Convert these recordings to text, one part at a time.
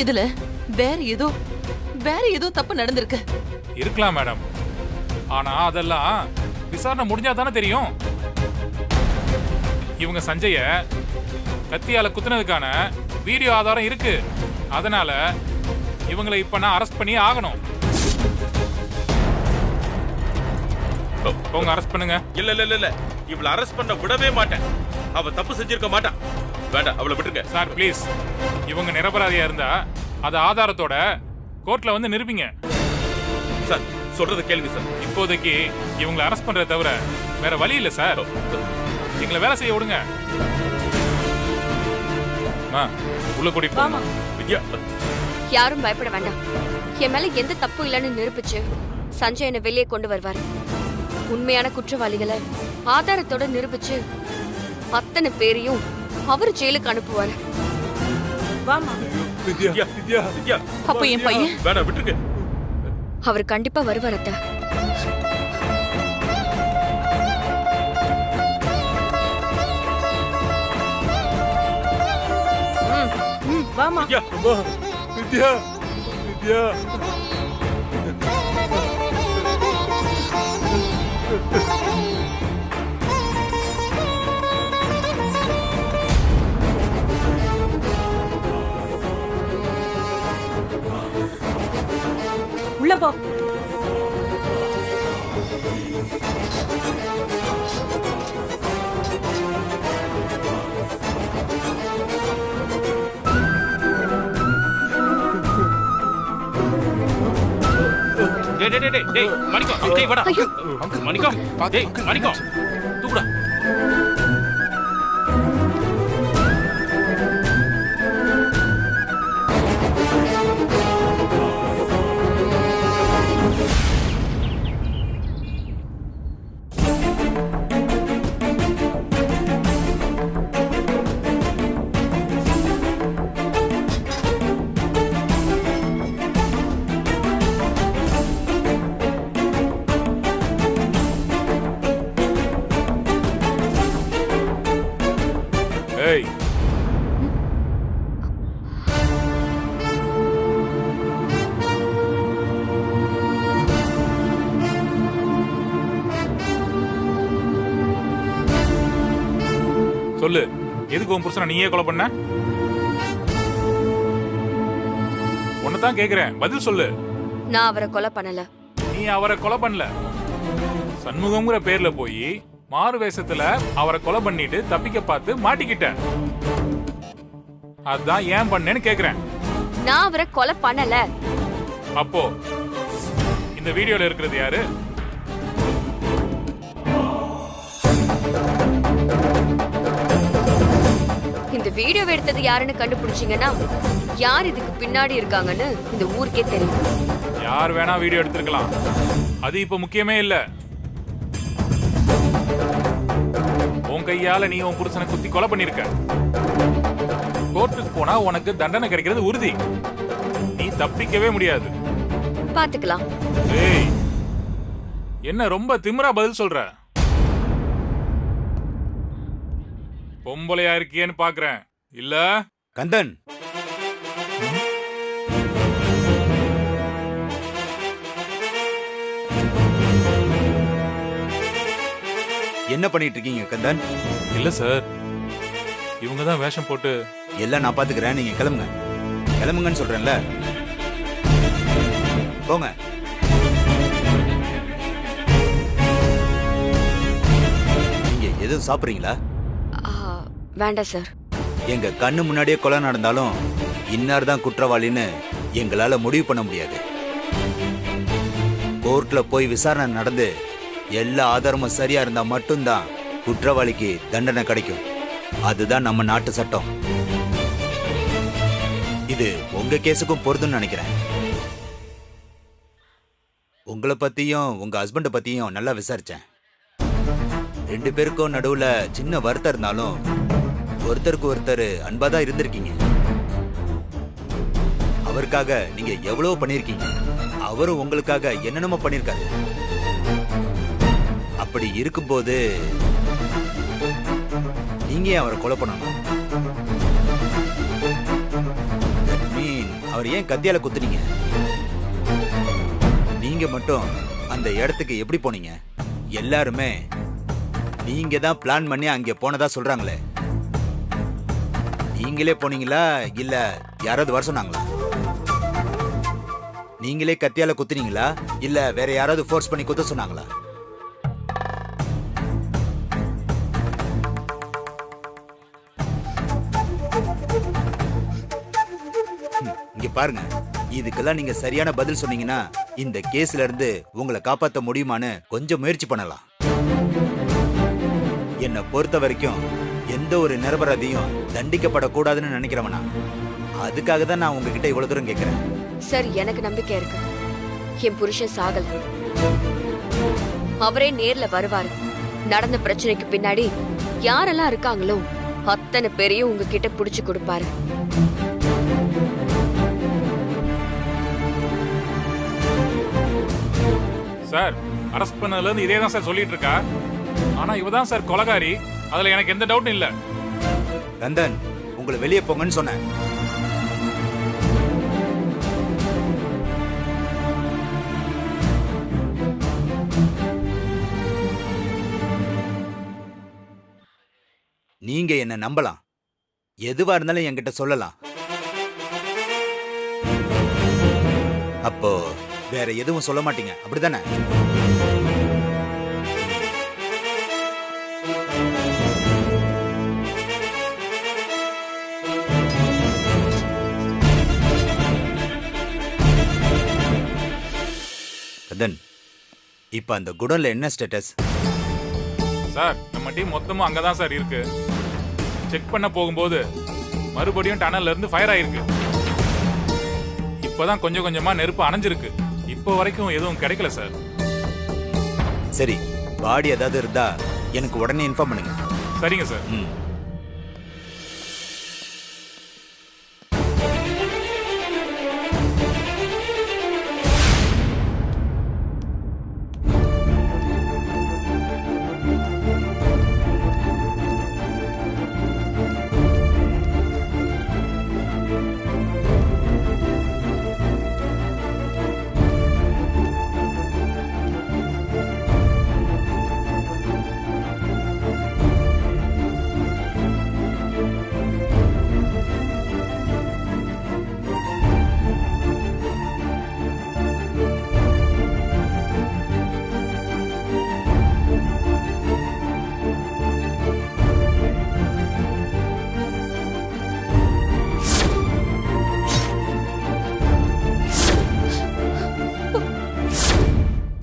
இதுல வேற ஏதோ தப்பு நடந்திருக்கு. இருக்கலாம் மேடம். ஆனா அதெல்லாம் விசாரணை முடிஞ்சா தானே தெரியும். இவங்க சஞ்சய கத்தியால குத்துனதுக்கான வீடியோ ஆதாரம் இருக்கு. அதனால இவங்களை இப்ப நான் அரெஸ்ட் பண்ணி ஆகணும். உங்க அரெஸ்ட் பண்ணுங்க. இல்ல இவளை அரெஸ்ட் பண்ண விடவே மாட்டேன். அவ தப்பு செஞ்சிருக்க மாட்டான். வேண்டாம், அவளை விட்டுருங்க சார். ப்ளீஸ், இவங்க நிரபராதியா இருந்தா அது ஆதாரத்தோட கோர்ட்ல வந்து நிரூபிங்க. சார் சொல்றத கேளுங்க சார். இப்போதைக்கு இவங்களை அரெஸ்ட் பண்றத தவிர வேற வழி இல்ல சார். எங்களை வேலை செய்ய விடுங்க. உள்ள கூட்டிட்டு போங்க. வித்யா, யாரும் பயப்பட வேண்டாம். என் மேல எந்த தப்பு இல்லைன்னு நிரூபிச்சு சஞ்சய் என்ன வெளியே கொண்டு வருவாரு. உண்மையான குற்றவாளிகளை ஆதாரத்தோட நிரூபிச்சு அத்தனை பேரையும் அவர் ஜெயிலுக்கு அனுப்புவாரு. அப்ப என் பையன் வேணாம், விட்டுருங்க. அவர் கண்டிப்பா வருவார் அத்தை. வாமா. வித்யா, வித்யா. உள்ள போ. டேய் மணிக்கோ, டேய் வாடா. மணிக்கோ, டேய் மணிக்கோ, தூக்குடா. ஏய், சொல்லு, எதுக்கு உன் புருஷனை நீயே கொலை பண்ண? உன்னதான் கேக்குறேன், பதில் சொல்லு. நான் அவரை கொலை பண்ணல. நீ அவரை கொலை பண்ணல. சண்முகம்ங்கிற பேர்ல போய் மாறு வேஷத்துல அவரை கொலை பண்ணிட்டு தப்பிக்க பார்த்து மாட்டிக்கிட்ட. அதான் ஏன் பண்ணேன்னு கேக்குறேன். நான் அவரை கொலை பண்ணல. அப்போ இந்த வீடியோல இருக்கிறது யாரு? இந்த வீடியோ எடுத்தது யாருன்னு கண்டுபிடிச்சீங்கன்னா யார் இதுக்கு பின்னாடி இருக்காங்கன்னு இந்த ஊருக்கே தெரியும். யார் வேணா வீடியோ எடுத்திருக்கலாம், அது இப்ப முக்கியமே இல்ல. உன் கையால நீ உன் புருஷனை குத்தி கொலை பண்ணிருக்க. கோர்ட்டுக்கு போனா உனக்கு தண்டனை கிடைக்கிறது உறுதி. நீ தப்பிக்கவே முடியாது. பாத்துக்கலாம். ஏய், என்ன ரொம்ப திமிரா பதில் சொல்ற? பொம்பளையா இருக்கியேன்னு பாக்குறேன். இல்ல கந்தன், என்ன பண்ணிட்டு இருக்கீங்க கந்தன்? இல்ல சார், இவங்க தான் வேஷம் போட்டு. எல்லாம் நான் பாத்துக்கிறேன், நீங்க கிளம்புங்க. கிளம்புங்கன்னு சொல்றேன்ல, போங்க. நீங்க எதுவும் சாப்பிடுறீங்களா? வேண்டாம் சார். எங்க கண்ணு முன்னாடியே கொலை நடந்தாலும் இன்னார் தான் குற்றவாளின்னு எங்களால முடிவு பண்ண முடியாது. கோர்ட்ல போய் விசாரணை நடந்து எல்லா ஆதாரமும் சரியா இருந்தா மட்டும்தான் குற்றவாளிக்கு தண்டனை கிடைக்கும். அதுதான் நம்ம நாட்டு சட்டம். இது உங்க கேஸுக்கும் பொருதுன்னு நினைக்கிறேன். உங்களை பத்தியும் உங்க ஹஸ்பண்ட பத்தியும் நல்லா விசாரிச்சேன். 2 பேருக்கும் நடுவுல சின்ன வருத்தம் இருந்தாலும் ஒருத்தருக்கு ஒருத்தர் அன்பாதான் இருந்திருக்கீங்க. அவருக்காக நீங்க எவ்வளவு பண்ணிருக்கீங்க, அவரும் உங்களுக்காக என்னென்னமோ பண்ணிருக்காரு. அப்படி இருக்கும்போது நீங்க அவரை கொலை பண்ணணும். அவர் ஏன் கத்தியால குத்துனீங்க? நீங்க மட்டும் அந்த இடத்துக்கு எப்படி போனீங்க? எல்லாருமே நீங்க தான் பிளான் பண்ணி அங்க போனதா சொல்றாங்களே. நீங்களே போனீங்களா இல்ல யாராவது வர சொன்னாங்களா? நீங்களே கத்தியால குத்துனீங்களா இல்ல வேற யாராவது ஃபோர்ஸ் பண்ணி குத்த சொன்னாங்களா? இங்க பாருங்க, இதுக்கெல்லாம் நீங்க சரியான பதில் சொன்னீங்கன்னா இந்த கேஸ்ல இருந்து உங்களை காப்பாத்த முடியுமான்னு கொஞ்சம் முயற்சி பண்ணலாம். என்னை பொறுத்த வரைக்கும் எந்த ஒரு நிரபராதியும் தண்டிக்கப்படக்கூடாதுன்னு நினைக்கிறவனா. அதுக்காக தான் நான் உங்ககிட்ட இவ்வளவு தூரம் கேட்கிறேன். சார், எனக்கு நம்பிக்கை இருக்கு. என் புருஷன் சாகல. அவரே நேர்ல வருவாரு. நடந்த பிரச்சனைக்கு பின்னாடி யாரெல்லாம் இருக்காங்களோ அத்தனை பேரையும் உங்ககிட்ட புடிச்சு கொடுப்பாரு. சார், அரெஸ்ட் பண்ணதுல இருந்து இதே தான் சார் சொல்லிட்டு இருக்கா. ஆனா இவ தான் சார் கொலைகாரி. அதுல எனக்கு எந்த டவுட்டும் இல்ல. கந்தன், உங்களை வெளியே போங்கன்னு சொன்னேன். நீங்க என்ன நம்பலாம். எதுவா இருந்தாலும் என்கிட்ட சொல்லலாம். அப்போ வேற எதுவும் சொல்ல மாட்டீங்க, அப்படிதானே? கந்தன், இப்ப அந்த குடோன்ல என்ன ஸ்டேட்டஸ்? சார், நம்ம டீம் மொத்தமும் அங்கதான் சார் இருக்கு. செக் பண்ண போகும்போது மறுபடியும் டனல்ல இருந்து ஃபயர் ஆயிருக்கு. இப்பதான் கொஞ்சம் கொஞ்சமா நெருப்பு அணைஞ்சிருக்கு. இப்போ வரைக்கும் எதுவும் கிடைக்கல சார். சரி, பாடி ஏதாவது இருந்தா எனக்கு உடனே இன்ஃபார்ம் பண்ணுங்க. சரிங்க சார்.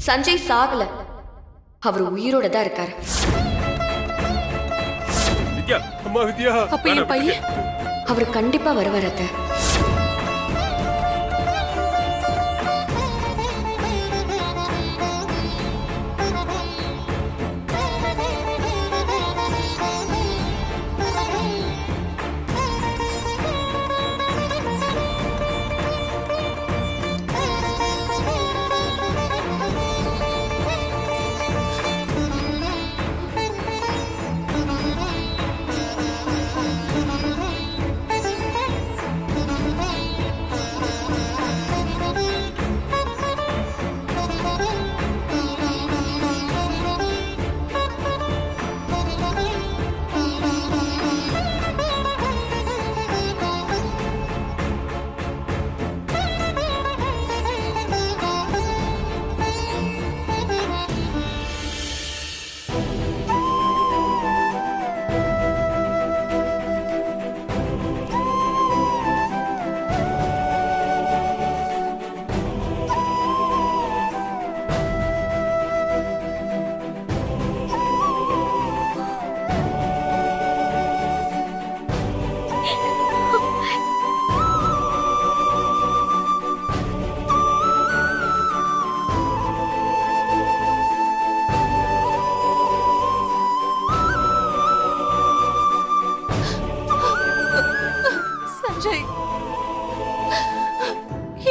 சஞ்சய் சாகல. அவர் உயிரோட தான் இருக்காரு. வித்யா, அம்மா வித்யா. அப்ப என் பையன் அவர் கண்டிப்பா வருவார் அத்தை.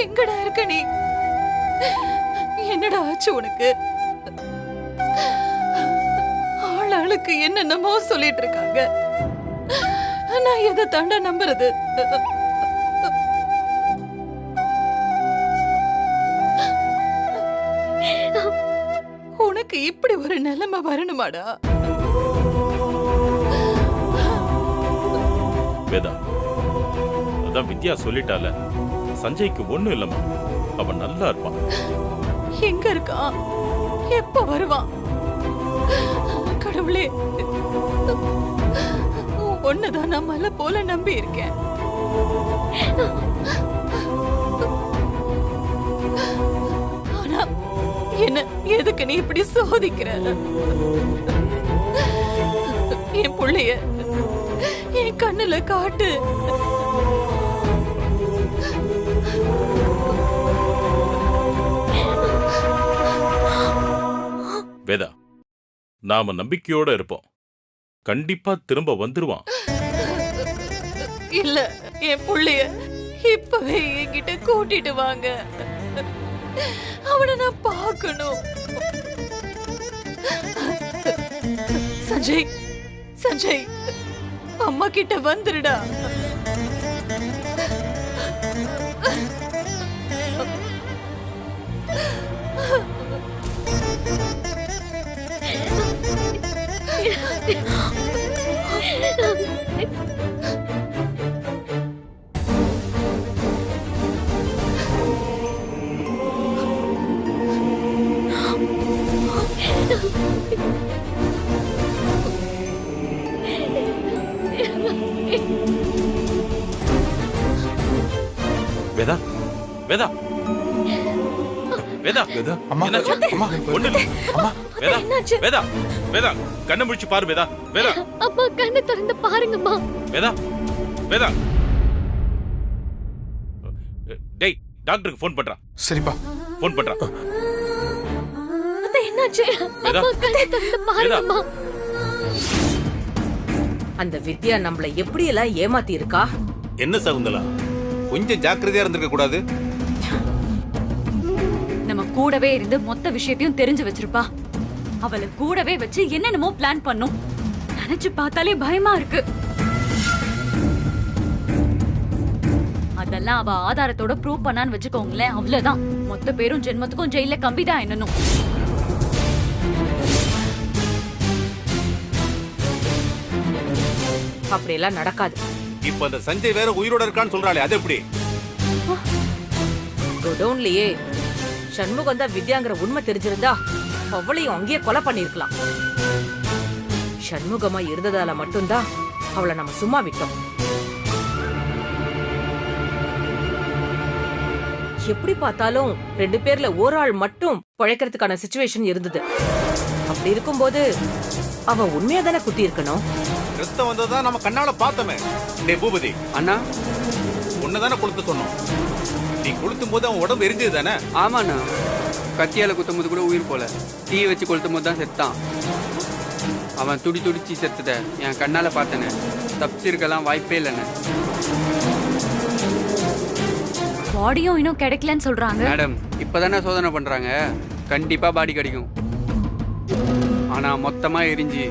எங்கடா இருக்க நீ? என்னடா ஆச்சு உனக்கு? ஆளாளுக்கு என்னென்னமோ சொல்லிட்டு இருக்காங்க. நான் எதை தாண்டா நம்புறது? இப்படி ஒரு நிலைமை வரணுமாடா? வேதா, அதான் வித்யா சொல்லிட்டால, சஞ்சய்க்கு ஒண்ணும் இல்லம்மா, அவன் நல்லா இருப்பான். எங்க இருக்கான்? எப்ப வருவான்? கடவுளே, ஒண்ணுதான் நான் மலை போல நம்பி இருக்கேன். ஆனா என்ன எதுக்கு நீ இப்படி சோதிக்கிற? என் புள்ளைய என் கண்ணுல காட்டு. வேதா, நாம நம்பிக்கையோட இருப்போம். கண்டிப்பா திரும்ப வந்துருவான். இல்ல, என் புள்ளைய இப்பவே என்கிட்ட கூட்டிட்டு வாங்க. அவனை நான் பார்க்கணும். சஞ்சய், சஞ்சய், அம்மா கிட்ட வந்துருடா. வேதா, வேதா, வேதா, வேதா, அம்மா, என்னாச்சு? அம்மா, ஒண்ணு இல்ல. அம்மா, வேதா, வேதா, வேதா, கண்ணை முழிச்சு பாரு வேதா, வேதா, அப்பா கண்ணை திறந்து பாருங்கம்மா. வேதா, வேதா. டேய், டாக்டருக்கு ஃபோன் பண்றா. சரிப்பா. ஃபோன் பண்றா. அது என்னாச்சு? வேதா, அப்பா கண்ணை திறந்து பாருங்கம்மா. அந்த வித்யா நம்மள எப்படி எல்லாம் ஏமாத்தி இருக்கா? என்ன சகுந்தலா, கொஞ்சம் ஜாக்கிரதையா இருந்திருக்க கூடாது? நம்ம கூடவே இருந்து மொத்த விஷயத்தையும் தெரிஞ்சு வச்சிருப்பா. அவளை கூடவே வச்சு என்னென்னமோ பிளான் பண்ணும். நினைச்சு பார்த்தாலே பயமா இருக்கு. அதெல்லாம் அவ ஆதாரத்தோட ப்ரூவ் பண்ணான்னு வச்சுக்கோங்களேன், அவ்வளவுதான். மொத்த பேரும் ஜென்மத்துக்கும் ஜெயில கம்பிதான் என்னனும். அப்படியெல்லாம் நடக்காது. இப்ப அந்த சஞ்சய் வேற உயிரோட இருக்கான்னு சொல்றாளே, அது எப்படி? குடோன்லயே சண்முகம் தான் வித்யாங்கிற உண்மை தெரிஞ்சிருந்தா அவளையும் அங்கேயே கொலை பண்ணிருக்கலாம். சண்முகமா இருந்ததால மட்டும்தான் அவளை நம்ம சும்மா விட்டோம். எப்படி பார்த்தாலும் 2 பேர்ல ஒரு ஆள் மட்டும் பழைக்கிறதுக்கான சிச்சுவேஷன் இருந்தது. அப்படி இருக்கும்போது அவ உண்மையா தானே குத்தி இருக்கணும். ரத்தம் வந்ததா நம்ம கண்ணால பார்த்தோமே. டேய் பூபதி அண்ணா, உன்னதானே கொளுத்த சொன்னோம். நீ கொளுத்தும் போது அவன் உடம்பு எரிஞ்சது தானே? ஆமாண்ணா, கத்தியால குத்தும் போது கூட உயிர் போல, தீ வச்சு கொளுத்தும் போது தான் செத்தான். அவன் துடிச்சு செத்துத என் கண்ணால பார்த்தனே. தப்பிச்சிருக்கலாம் வாய்ப்பே இல்லைண்ணே. பாடியும் இன்னும் கிடைக்கலன்னு சொல்றாங்க. மேடம், இப்பதானே சோதனை பண்றாங்க, கண்டிப்பா பாடி கிடைக்கும். ஆனா மொத்தமா எரிஞ்சு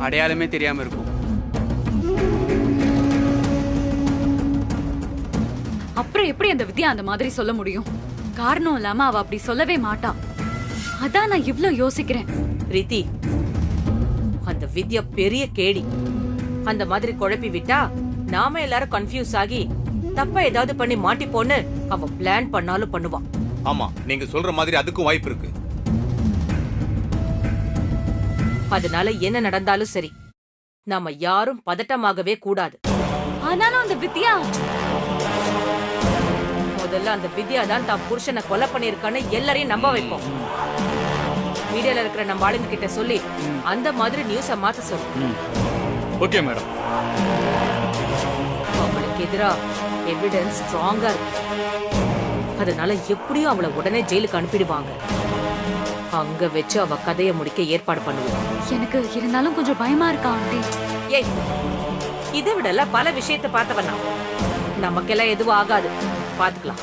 அடையாளமே தெரியாம இருக்கும். அப்புறம் எப்படி அந்த வித்யா அந்த மாதிரி சொல்ல முடியும்? காரணம் இல்லாம அவ அப்படி சொல்லவே மாட்டா. அதான் நான் இவ்ளோ யோசிக்கிறேன். பிரீத்தி, அந்த வித்யா பெரிய கேடி. அந்த மாதிரி குழப்பி விட்டா நாம எல்லாரும் கன்ஃபியூஸ் ஆகி தப்பா ஏதாவது பண்ணி மாட்டிப்போன்னு அவ பிளான் பண்ணாலும் பண்ணுவான். ஆமா, நீங்க சொல்ற மாதிரி அதுக்கும் வாய்ப்பு இருக்கு. அதனால என்ன நடந்தாலும் சரி, நாம யாரும் பதட்டமாகவே கூடாது. ஆனாலும் அந்த வித்யா முதல்ல அந்த வித்யா தான் தான் புருஷனை கொலை பண்ணிருக்கான்னு எல்லாரையும் நம்ப வைப்போம். மீடியால இருக்கிற நம்ம ஆளுங்க கிட்ட சொல்லி அந்த மாதிரி நியூஸ மாத்த சொல்லு. Okay madam. அவளுக்கு எதிரா எவிடன்ஸ் ஸ்ட்ராங்கா இருக்கு. அதனால எப்படியும் அவளை உடனே ஜெயிலுக்கு அனுப்பிடுவாங்க. அங்க வச்சு அவ கதையை முடிக்க ஏற்பாடு பண்ணுவோம். எனக்கு இருந்தாலும் கொஞ்சம் பயமா இருக்கா ஆண்டி. ஏய், இதை விடல பல விஷயத்தை பார்த்தவனா. நமக்கெல்லாம் எதுவும் ஆகாது, பாத்துக்கலாம்.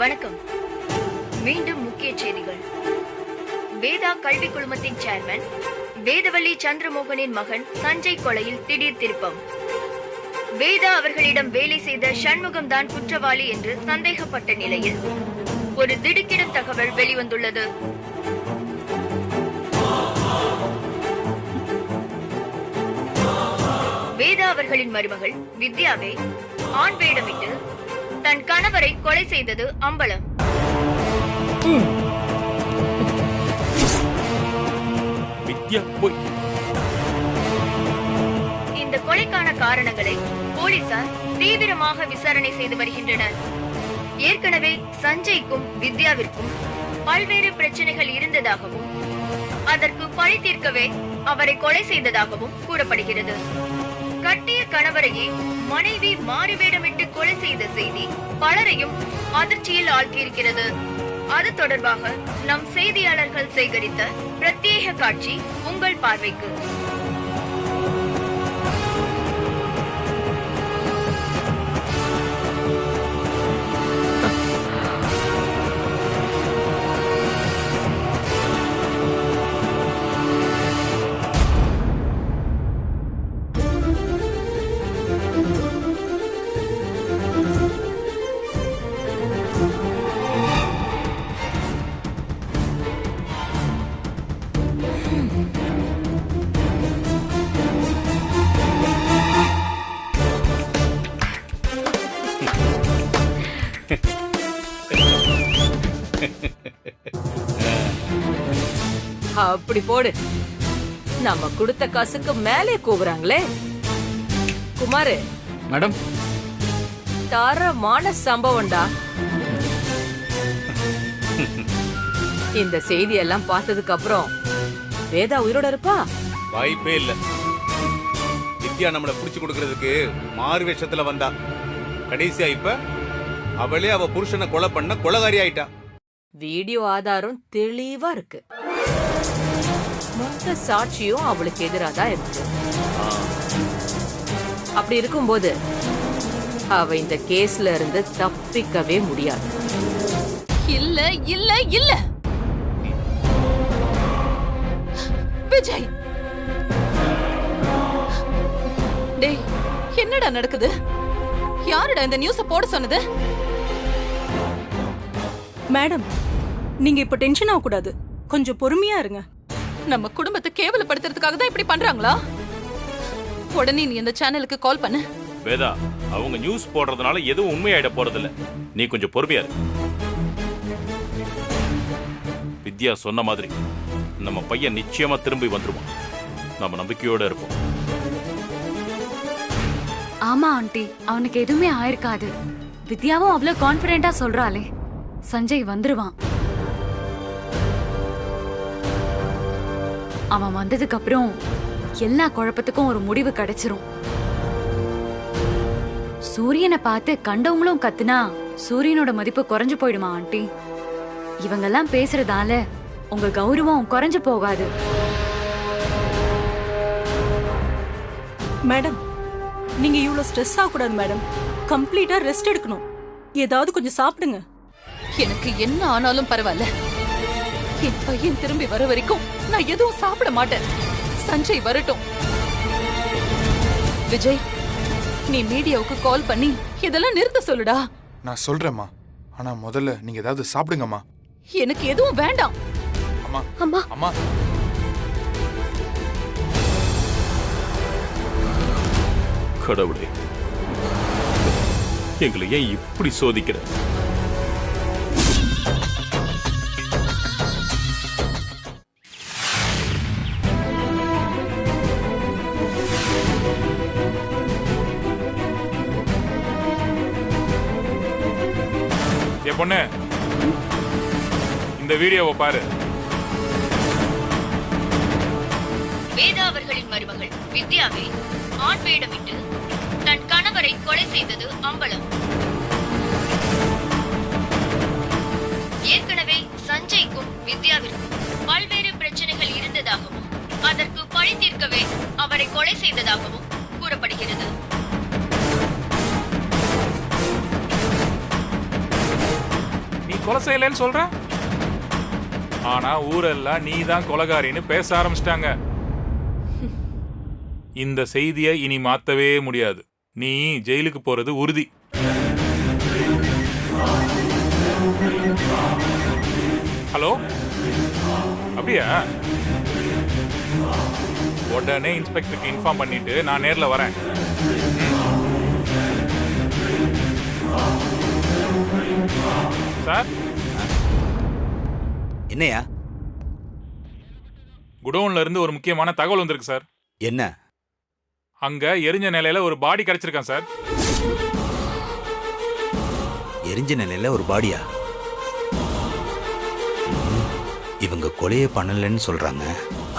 வணக்கம். மீண்டும் முக்கிய செய்திகள். கல்வி குழுமத்தின் சேர்மன் வேதவள்ளி சந்திரமோகனின் மகன் சஞ்சய் கொலையில் திடீர் திருப்பம். வேதா அவர்களிடம் வேலை செய்த சண்முகம் தான் குற்றவாளி என்று சந்தேகப்பட்ட நிலையில் ஒரு திடுக்கிடும் தகவல் வெளிவந்துள்ளது. வேதா அவர்களின் மருமகள் வித்யாவை ஆண் வேடமிட்டு தன் கணவரை கொலை செய்தது அம்பலம். இந்த கொலைக்கான காரணங்களை போலீசார் தீவிரமாக விசாரணை செய்து வருகின்றனர். ஏற்கனவே சஞ்சய்க்கும் வித்யாவிற்கும் பல்வேறு பிரச்சனைகள் இருந்ததாகவும் அதற்கு பழி தீர்க்கவே அவரை கொலை செய்ததாகவும் கூறப்படுகிறது. கட்டிய கணவரையே மனைவி மாறுவேடமிட்டு கொலை செய்த செய்தி பலரையும் அதிர்ச்சியில் ஆழ்த்தியிருக்கிறது. அது தொடர்பாக நம் செய்தியாளர்கள் சேகரித்த பிரத்யேக காட்சி உங்கள் பார்வைக்கு. அப்படி போடு. நம்ம கொடுத்த காசுக்கு மேலே கூவுறாங்களே. குமாரு மேடம், தரமான சம்பவம்டா. இந்த செய்தி எல்லாம் பார்த்ததுக்கு அப்புறம் வேதா உயிரோட இருப்பா? வாய்ப்பே இல்ல. வித்யா நம்மள புடிச்சு கொடுக்கறதுக்கு மாறு வேஷத்துல வந்தா. கடைசியா இப்ப அவளே அவ புருஷனை கொலை பண்ண கொலைகாரி ஆயிட்டா. வீடியோ ஆதாரம் தெளிவா இருக்கு. மொத்த சாட்சியும் அவளுக்கு எதிராதான் இருக்கு. அப்படி இருக்கும்போது அவ இந்த கேஸ்ல இருந்து தப்பிக்கவே முடியாது. இல்ல இல்ல இல்ல விஜய், டேய் என்னடா நடக்குது? யாருடா இந்த நியூஸ போட சொன்னது? மேடம், நீங்க இப்ப டென்ஷன் ஆக கூடாது. கொஞ்சம் பொறுமையா இருங்க. நம்ம குடும்பத்தை கேவலப்படுத்துறதுக்காக தான் இப்படி பண்றாங்களா? உடனே நீ இந்த சேனலுக்கு கால் பண்ணு. வேதா, அவங்க நியூஸ் போடுறதுனால எதுவும் உண்மையாயிட போறதில்ல. நீ கொஞ்சம் பொறுமையா இரு. வித்யா சொன்ன மாதிரி நம்ம பையன் நிச்சயமா திரும்பி வந்துருவான். நம்ம நம்பிக்கையோட இருப்போம். ஆமா ஆண்டி, அவனுக்கு எதுவுமே ஆயிருக்காது. வித்யாவும் அவ்வளவு கான்பிடென்டா சொல்றாளே. சஞ்சய் வந்துருவான். அவன் வந்ததுக்கு அப்புறம் எல்லா குழப்பத்துக்கும் ஒரு முடிவு கிடைச்சிரும். சூரியனை பார்த்து கண்டவங்களும் கத்துனா சூரியனோட மதிப்பு குறைஞ்சு போயிடுமா ஆண்டி? இவங்கெல்லாம் பேசுறதால உங்க கௌரவம் குறைஞ்சு போகாது. மேடம், நீங்க இவ்வளவு ஸ்ட்ரெஸ் ஆக கூடாது மேடம். கம்ப்ளீட்டா ரெஸ்ட் எடுக்கணும். ஏதாவது கொஞ்சம் சாப்பிடுங்க. எனக்கு என்ன ஆனாலும் பரவாயில்ல. என் பையன் திரும்பி வர வரைக்கும் நான் எதுவும் சாப்பிட மாட்டேன். சஞ்சய் வரட்டும். விஜய், நீ மீடியாவுக்கு கால் பண்ணி இதெல்லாம் நிறுத்த சொல்லுடா. நான் சொல்றேம்மா. ஆனா முதல்ல நீங்க ஏதாவது சாப்பிடுங்கம்மா. எனக்கு எதுவும் வேண்டாம். அம்மா அம்மா அம்மா கடவுளே, எங்களை ஏன் இப்படி சோதிக்கிற? ஏ பொண்ணு, இந்த வீடியோவை பாரு. வேதா அவர்களின் மருமகள் வித்யாவை ஆண் வேடமிட்டு தன் கணவரை கொலை செய்தது அம்பலம். ஏற்கனவே சஞ்சய்க்கும் வித்யாவிற்கும் பல்வேறு பிரச்சனைகள் இருந்ததாகவும் அதற்கு பழி தீர்க்கவே அவரை கொலை செய்ததாகவும் கூறப்படுகிறது. நீ கொலை செய்யலன்னு சொல்ற? ஆனா ஊரெல்லாம் நீ தான் கொலைகாரின்னு பேச ஆரம்பிச்சிட்டாங்க. இந்த செய்தியை இனி மாத்தவே முடியாது. நீ ஜெயிலுக்கு போறது உறுதி. ஹலோ, அப்படியா? உடனே இன்ஸ்பெக்டருக்கு இன்ஃபார்ம் பண்ணிட்டு நான் நேர்ல வரேன். சார், என்னையா? குடோன்ல இருந்து ஒரு முக்கியமான தகவல் வந்திருக்கு சார். என்ன? அங்க எரிஞ்ச நிலையில ஒரு பாடி கிடைச்சிருக்கான் சார். எரிஞ்ச நிலையில ஒரு பாடியா? இவங்க கொலையே பண்ணலன்னு சொல்றாங்க.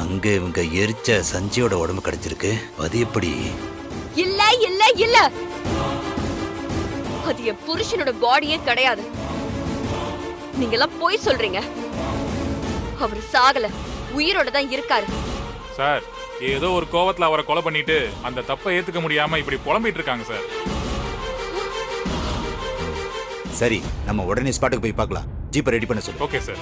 அங்க இவங்க எரிச்ச சஞ்சயோட உடம்பு கிடைச்சிருக்கு. அது எப்படி? இல்ல இல்ல இல்ல, அது என் புருஷனோட பாடியே கிடையாது. நீங்க எல்லாம் போய் சொல்றீங்க. அவர் சாகல, உயிரோட தான் இருக்காரு. சார், ஏதோ ஒரு கோவத்துல அவரை கொலை பண்ணிட்டு அந்த தப்பை ஏத்துக்க முடியாம இப்படி புலம்பிட்டு இருக்காங்க சார். சரி, நம்ம உடனே ஸ்பாட்டுக்கு போய் பார்க்கலாம். ஜீப்பை ரெடி பண்ண சொல்லு. Okay sir.